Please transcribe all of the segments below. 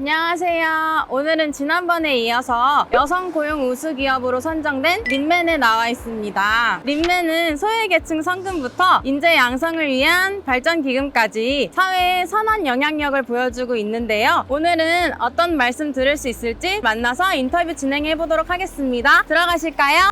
안녕하세요. 오늘은 지난번에 이어서 여성 고용 우수 기업으로 선정된 린맨에 나와 있습니다. 린맨은 소외계층 성금부터 인재 양성을 위한 발전 기금까지 사회에 선한 영향력을 보여주고 있는데요. 오늘은 어떤 말씀 들을 수 있을지 만나서 인터뷰 진행해 보도록 하겠습니다. 들어가실까요?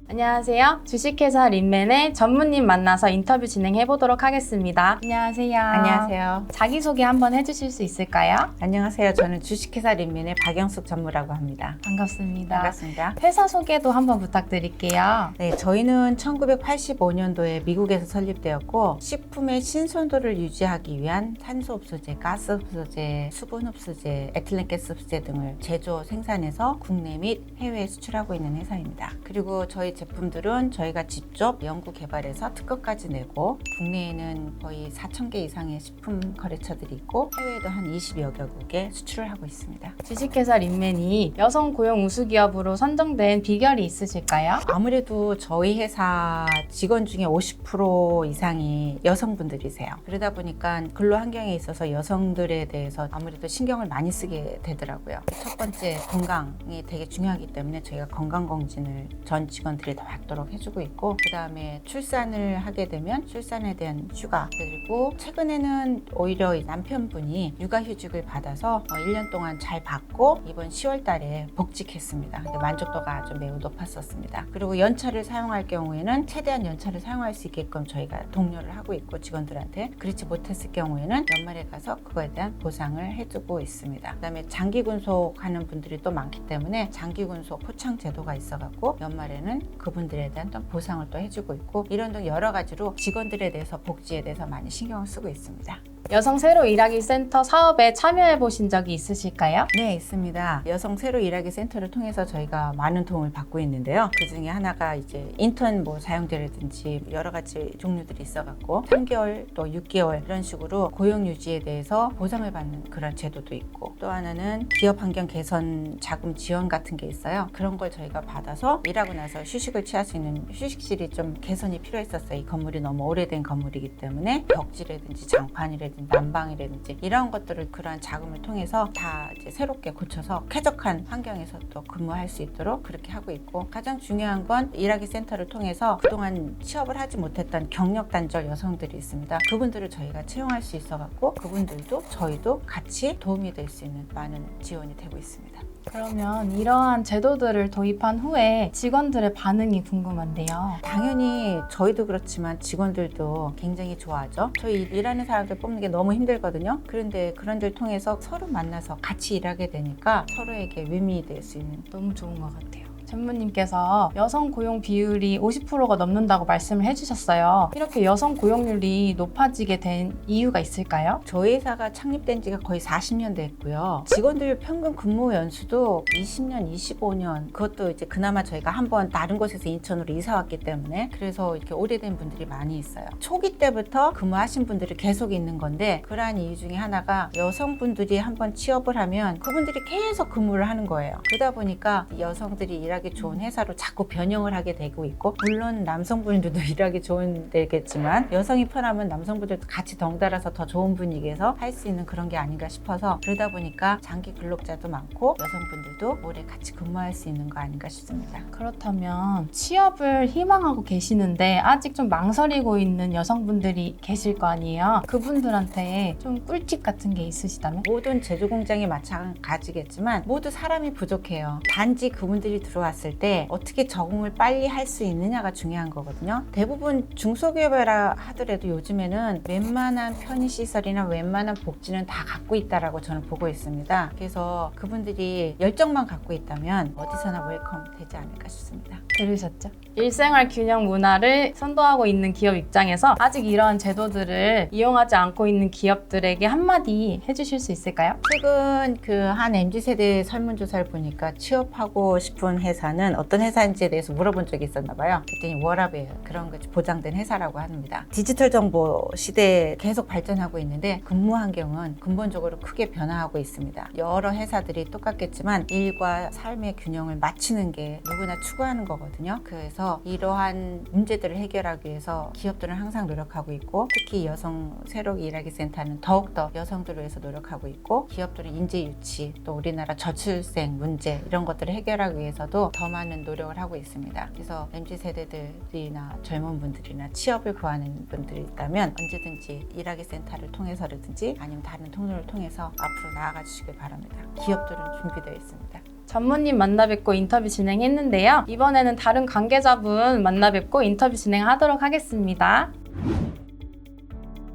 안녕하세요. 주식회사 린맨의 전무님 만나서 인터뷰 진행해 보도록 하겠습니다. 안녕하세요. 안녕하세요. 자기소개 한번 해주실 수 있을까요? 안녕하세요. 저는 주식회사 린맨의 박영숙 전무라고 합니다. 반갑습니다. 반갑습니다. 회사 소개도 한번 부탁드릴게요. 네, 저희는 1985년도에 미국에서 설립되었고 식품의 신선도를 유지하기 위한 탄소흡수제, 가스흡수제, 수분흡수제, 에틸렌가스흡수제 등을 제조, 생산해서 국내 및 해외에 수출하고 있는 회사입니다. 그리고 저희 제품들은 저희가 직접 연구 개발해서 특허까지 내고 국내에는 거의 4,000개 이상의 식품 거래처들이 있고 해외에도 한 20여 개국에 수출을 하고 있습니다. 주식회사 린맨이 여성 고용 우수 기업으로 선정된 비결이 있으실까요? 아무래도 저희 회사 직원 중에 50% 이상이 여성분들이세요. 그러다 보니까 근로 환경에 있어서 여성들에 대해서 아무래도 신경을 많이 쓰게 되더라고요. 첫 번째, 건강이 되게 중요하기 때문에 저희가 건강검진을 전 직원들이 다 받도록 해주고 있고, 그 다음에 출산을 하게 되면 출산에 대한 휴가, 그리고 최근에는 오히려 남편분이 육아휴직을 받아서 1년 동안 잘 받고 이번 10월 달에 복직했습니다. 만족도가 아주 매우 높았었습니다. 그리고 연차를 사용할 경우에는 최대한 연차를 사용할 수 있게끔 저희가 독려를 하고 있고, 직원들한테 그렇지 못했을 경우에는 연말에 가서 그거에 대한 보상을 해주고 있습니다. 그 다음에 장기 군속하는 분들이 또 많기 때문에 장기 군속 포창 제도가 있어갖고 연말에는 그분들에 대한 또 보상을 또 해주고 있고, 이런 등 여러 가지로 직원들에 대해서 복지에 대해서 많이 신경을 쓰고 있습니다. 여성 새로 일하기 센터 사업에 참여해 보신 적이 있으실까요? 네, 있습니다. 여성 새로 일하기 센터를 통해서 저희가 많은 도움을 받고 있는데요. 그 중에 하나가 이제 인턴 사용제라든지 여러 가지 종류들이 있어갖고 3개월 또 6개월 이런 식으로 고용 유지에 대해서 보상을 받는 그런 제도도 있고, 또 하나는 기업 환경 개선 자금 지원 같은 게 있어요. 그런 걸 저희가 받아서 일하고 나서 휴식을 취할 수 있는 휴식실이 좀 개선이 필요했었어요. 이 건물이 너무 오래된 건물이기 때문에 벽지라든지 장판이라든지 난방이라든지 이런 것들을 그러한 자금을 통해서 다 이제 새롭게 고쳐서 쾌적한 환경에서 또 근무할 수 있도록 그렇게 하고 있고, 가장 중요한 건 일하기 센터를 통해서 그동안 취업을 하지 못했던 경력 단절 여성들이 있습니다. 그분들을 저희가 채용할 수 있어갖고 그분들도 저희도 같이 도움이 될 수 있는 많은 지원이 되고 있습니다. 그러면 이러한 제도들을 도입한 후에 직원들의 반응이 궁금한데요. 당연히 저희도 그렇지만 직원들도 굉장히 좋아하죠. 저희 일하는 사람들 뽑는 게 너무 힘들거든요. 그런데 그런 데를 통해서 서로 만나서 같이 일하게 되니까 서로에게 윈윈이 될 수 있는, 너무 좋은 것 같아요. 전무님께서 여성 고용 비율이 50%가 넘는다고 말씀을 해주셨어요. 이렇게 여성 고용률이 높아지게 된 이유가 있을까요? 저희 회사가 창립된 지가 거의 40년 됐고요. 직원들 평균 근무 연수도 20년, 25년, 그것도 이제 그나마 저희가 한번 다른 곳에서 인천으로 이사 왔기 때문에 그래서 이렇게 오래된 분들이 많이 있어요. 초기 때부터 근무하신 분들이 계속 있는 건데, 그러한 이유 중에 하나가 여성분들이 한번 취업을 하면 그분들이 계속 근무를 하는 거예요. 그러다 보니까 여성들이 일하기 좋은 회사로 자꾸 변형을 하게 되고 있고, 물론 남성분들도 일하기 좋은 데겠지만 여성이 편하면 남성분들도 같이 덩달아서 더 좋은 분위기에서 할 수 있는 그런 게 아닌가 싶어서, 그러다 보니까 장기 근로자도 많고 여성분들도 오래 같이 근무할 수 있는 거 아닌가 싶습니다. 그렇다면 취업을 희망하고 계시는데 아직 좀 망설이고 있는 여성분들이 계실 거 아니에요? 그분들한테 좀 꿀팁 같은 게 있으시다면? 모든 제조 공장이 마찬가지겠지만 모두 사람이 부족해요. 단지 그분들이 들어왔을 때 어떻게 적응을 빨리 할 수 있느냐가 중요한 거거든요. 대부분 중소기업이라 하더라도 요즘에는 웬만한 편의시설이나 웬만한 복지는 다 갖고 있다라고 저는 보고 있습니다. 그래서 그분들이 열정만 갖고 있다면 어디서나 웰컴 되지 않을까 싶습니다. 들으셨죠? 일생활 균형 문화를 선도하고 있는 기업 입장에서 아직 이러한 제도들을 이용하지 않고 있는 기업들에게 한마디 해주실 수 있을까요? 최근 그 한 MZ세대 설문조사를 보니까 취업하고 싶은 회사는 어떤 회사인지에 대해서 물어본 적이 있었나 봐요. 그랬더니 워라밸 그런 거 보장된 회사라고 합니다. 디지털 정보 시대에 계속 발전하고 있는데 근무 환경은 근본적으로 크게 변화하고 있습니다. 여러 회사들이 똑같겠지만 일과 삶의 균형을 맞추는 게 누구나 추구하는 거거든요. 그래서 이러한 문제들을 해결하기 위해서 기업들은 항상 노력하고 있고 특히 여성 새로 일하기 센터는 더욱더 여성들을 위해서 노력하고 있고 기업들은 인재 유치 또 우리나라 저출생 문제 이런 것들을 해결하기 위해서도 더 많은 노력을 하고 있습니다. 그래서 MZ세대들이나 젊은 분들이나 취업을 구하는 분들이 있다면 언제든지 일하기 센터를 통해서라든지 아니면 다른 통로를 통해서 앞으로 나아가 주시길 바랍니다. 기업들은 준비되어 있습니다. 전무님 만나 뵙고 인터뷰 진행했는데요. 이번에는 다른 관계자분 만나 뵙고 인터뷰 진행하도록 하겠습니다.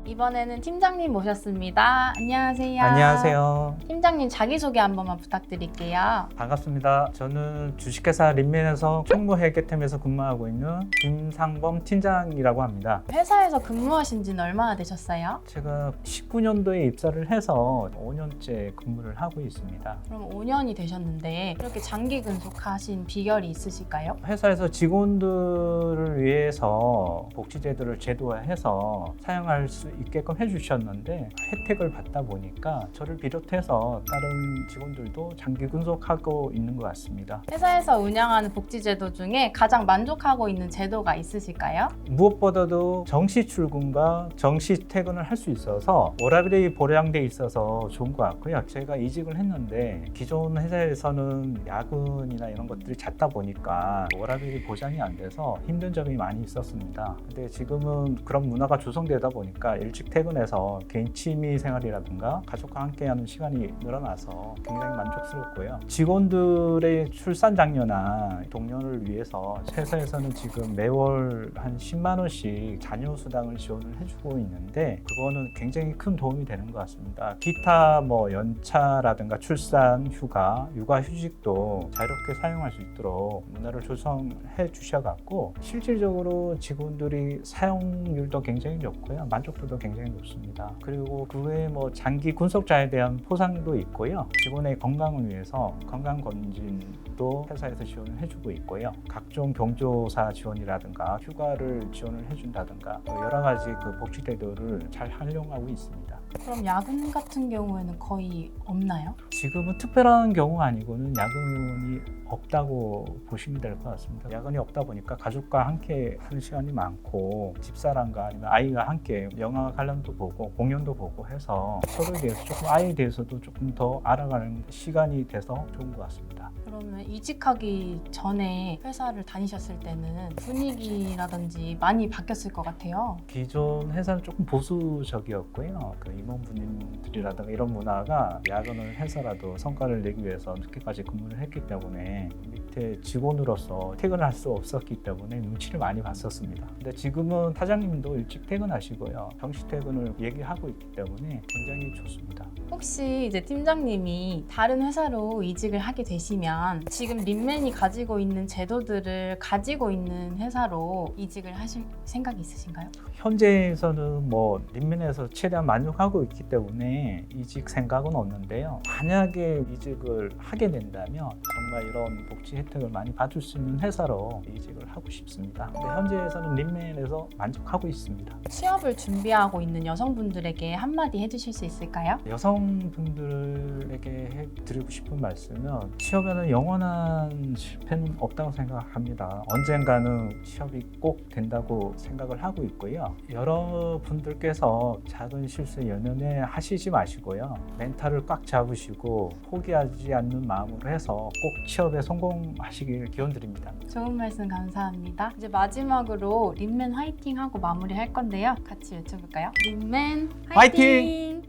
이번에는 팀장님 모셨습니다. 안녕하세요. 안녕하세요. 팀장님 자기소개 한 번만 부탁드릴게요. 반갑습니다. 저는 주식회사 린맨에서 총무회계팀에서 근무하고 있는 김상범 팀장이라고 합니다. 회사에서 근무하신 지는 얼마나 되셨어요? 제가 19년도에 입사를 해서 5년째 근무를 하고 있습니다. 그럼 5년이 되셨는데 이렇게 장기 근속하신 비결이 있으실까요? 회사에서 직원들을 위해서 복지제도를 제도화해서 사용할 수 있게끔 해주셨는데 혜택을 받다 보니까 저를 비롯해서 다른 직원들도 장기 근속하고 있는 것 같습니다. 회사에서 운영하는 복지제도 중에 가장 만족하고 있는 제도가 있으실까요? 무엇보다도 정시 출근과 정시 퇴근을 할 수 있어서 워라밸이 보장돼 있어서 좋은 것 같고요. 제가 이직을 했는데 기존 회사에서는 야근이나 이런 것들이 잦다 보니까 워라밸이 보장이 안 돼서 힘든 점이 많이 있었습니다. 근데 지금은 그런 문화가 조성되다 보니까 일찍 퇴근해서 개인 취미 생활이라든가 가족과 함께하는 시간이 늘어나서 굉장히 만족스럽고요. 직원들의 출산 장려나 동료를 위해서 회사에서는 지금 매월 한 10만 원씩 자녀 수당을 지원을 해주고 있는데 그거는 굉장히 큰 도움이 되는 것 같습니다. 기타 연차라든가 출산, 휴가, 육아휴직도 자유롭게 사용할 수 있도록 문화를 조성해 주셔갖고 실질적으로 직원들이 사용률도 굉장히 높고요. 만족도도 굉장히 높습니다. 그리고 그 외에 장기 군속자에 대한 포상도 있고요. 직원의 건강을 위해서 건강검진도 회사에서 지원을 해주고 있고요. 각종 경조사 지원이라든가 휴가를 지원을 해준다든가 여러 가지 그 복지제도를 잘 활용하고 있습니다. 그럼 야근 같은 경우에는 거의 없나요? 지금은 특별한 경우 아니고는 야근이 없다고 보시면 될 것 같습니다. 야근이 없다 보니까 가족과 함께 하는 시간이 많고 집사람과 아니면 아이가 함께 영화 관련도 보고 공연도 보고 해서 서로에 대해서 아이에 대해서도 조금 더 알아가는 시간이 돼서 좋은 것 같습니다. 그러면 이직하기 전에 회사를 다니셨을 때는 분위기라든지 많이 바뀌었을 것 같아요. 기존 회사는 조금 보수적이었고요. 그 임원분들이라든가 이런 문화가 야근을 해서라도 성과를 내기 위해서 늦게까지 근무를 했기 때문에 밑에 직원으로서 퇴근할 수 없었기 때문에 눈치를 많이 봤었습니다. 근데 지금은 사장님도 일찍 퇴근하시고요. 정시 퇴근을 얘기하고 있기 때문에 굉장히 좋습니다. 혹시 이제 팀장님이 다른 회사로 이직을 하게 되시면 지금 린맨이 가지고 있는 제도들을 가지고 있는 회사로 이직을 하실 생각이 있으신가요? 현재에서는 린맨에서 최대한 만족하고 있기 때문에 이직 생각은 없는데요. 만약에 이직을 하게 된다면 정말 이런 복지 혜택을 많이 받을 수 있는 회사로 이직을 하고 싶습니다. 근데 현재에서는 린맨에서 만족하고 있습니다. 취업을 준비하고 있는 여성분들에게 한마디 해주실 수 있을까요? 여성분들에게 해드리고 싶은 말씀은 취업에는 영원한 실패는 없다고 생각합니다. 언젠가는 취업이 꼭 된다고 생각을 하고 있고요. 여러분들께서 작은 실수 연연해 하시지 마시고요. 멘탈을 꽉 잡으시고 포기하지 않는 마음으로 해서 꼭 취업에 성공하시길 기원드립니다. 좋은 말씀 감사합니다. 이제 마지막으로 린맨 화이팅 하고 마무리할 건데요. 같이 외쳐볼까요? 린맨 화이팅!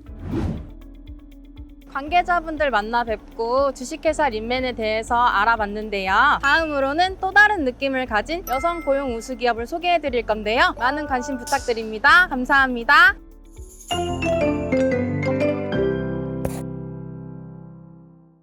관계자분들 만나 뵙고 주식회사 린맨에 대해서 알아봤는데요. 다음으로는 또 다른 느낌을 가진 여성 고용 우수 기업을 소개해 드릴 건데요. 많은 관심 부탁드립니다. 감사합니다.